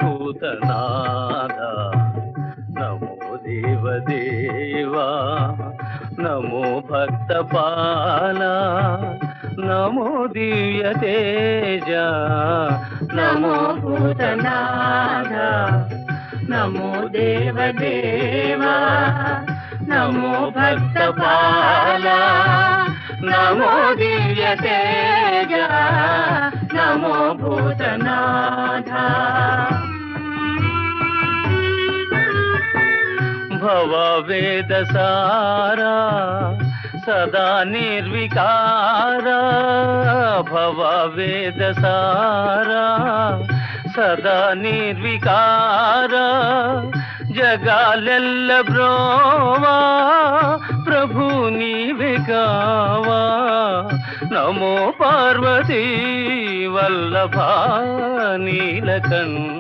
భూతనాథ నమో దేవదేవా నమో భక్తపాల నమో దివ్య తేజ నమో భూతనాథ నమో దేవదేవా నమో భక్తపాల నమో దివ్య తేజ నమో భూతనాథ. భవ వేద సారా సదా నిర్వికార భవ వేద సారా సదా నిర్వికార జగాలెల్ల బ్రోవా ప్రభు నీవే కావా నమో పార్వతీ వల్లభా నీలకంఠ.